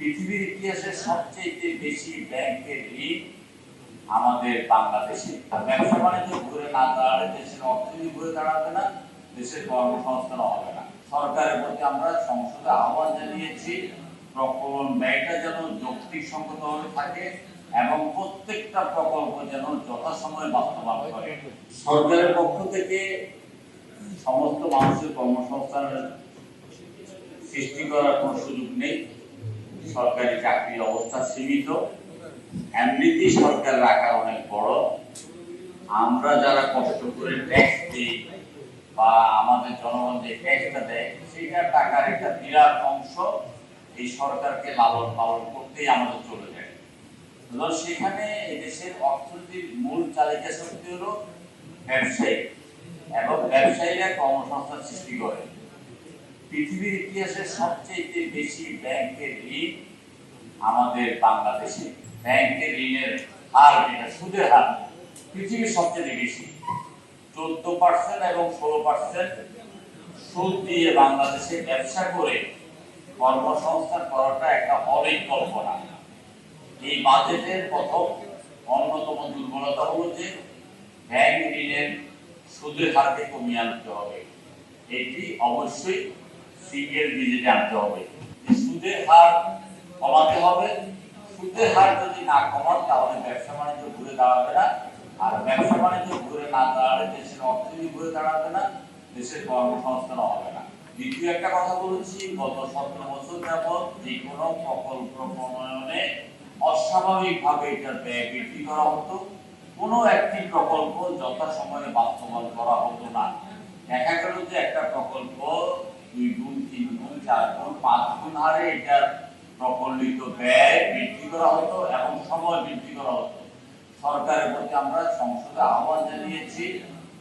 পৃথিবীর ইতিহাসে সবচেয়ে বেশি ব্যাংকের ঋণ আমাদের বাংলাদেশে। ব্যবসা বাণিজ্য ঘুরে না দাঁড়ালে দেশের অর্থনীতি ঘুরে দাঁড়াবে না, দেশের কর্মসংস্থান হবে না। সরকারের প্রতি আমরা সংসদে আহ্বান জানিয়েছি প্রকল্প ব্যয়টা যেন যৌক্তিকসঙ্গতভাবে থাকে এবং প্রত্যেকটা প্রকল্প যেন যথাসময়ে বাস্তবায়ন করে। সরকারের পক্ষ থেকে সমস্ত মানুষের কর্মসংস্থানের সৃষ্টি করার কোনো সুযোগ নেই। সরকারি চাকরির অবস্থা সীমিত, এমনিতেই সরকারের আকার অনেক বড়। আমরা যারা কষ্ট করে ট্যাক্স দিই বা আমাদের জনগণ যে ট্যাক্সটা দেয় সেটার টাকার একটা বিরাট অংশ এই সরকারকে লালন পালন করতেই আমাদের চলে যায়। সেখানে দেশের অর্থনীতির মূল চালিকা শক্তি হলো ব্যবসায়ী এবং ব্যবসায়ীরা কর্মসংস্থান সৃষ্টি করে। পৃথিবীর ইতিহাসে সবচেয়ে বেশি ব্যাংকের ঋণ আমাদের বাংলাদেশে। ব্যাংকের ঋণের হার, যেটা সুদের হার, পৃথিবীর সবচেয়ে বেশি 14% এবং 16% সুদ দিয়ে বাংলাদেশে ব্যবসা করে কর্মসংস্থান করাটা একটা অনেক কল্পনা। এই বাজেটের প্রথম অন্যতম দুর্বলতা হলো যে ব্যাংক ঋণের সুদের হারকে কমিয়ে আনতে হবে। এটি অবশ্যই সিঙ্গেল ডিজিটে আনতে হবে। সুদের হার কমাতে হবে। সুদের হার যদি না কমান তাহলে ব্যবসা বাণিজ্য ঘুরে দাঁড়াবে না, আর ব্যবসা বাণিজ্য ঘুরে না দাঁড়ালে দেশের অর্থনীতি ঘুরে দাঁড়াবে না, দেশের কর্মসংস্থান হবে না। দ্বিতীয় একটা কথা বলেছি, গত 17 বছর যাবৎ যে কোনো প্রকল্প প্রণয়নে অস্বাভাবিকভাবে এটার ব্যয় বৃদ্ধি করা হতো। কোনো একটি প্রকল্প যথাসময়ে বাস্তবায়ন করা হতো না। দেখা গেল যে একটা প্রকল্প 2 গুণ, 3 গুণ, 4 গুণ, 5 গুণ হারে এটার প্রকল্পিত ব্যয় বৃদ্ধি করা হতো এবং সময় বৃদ্ধি করা হতো। সরকারের প্রতি আমরা সংসদে আহ্বান জানিয়েছি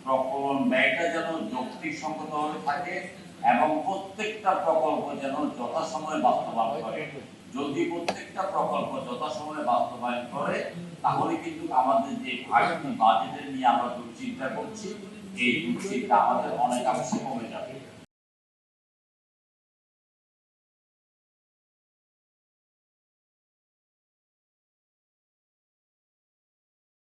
প্রকল্প ব্যয়টা যেন যৌক্তিকসঙ্গতভাবে থাকে এবং প্রত্যেকটা প্রকল্প যেন যথাসময়ে বাস্তবায়ন করে। যদি প্রত্যেকটা প্রকল্প যথাসময়ে বাস্তবায়ন করে তাহলে কিন্তু আমাদের যে বাজেটের নিয়ে আমরা দুশ্চিন্তা করছি, এই দুশ্চিন্তা আমাদের অনেকাংশে কমে যাবে।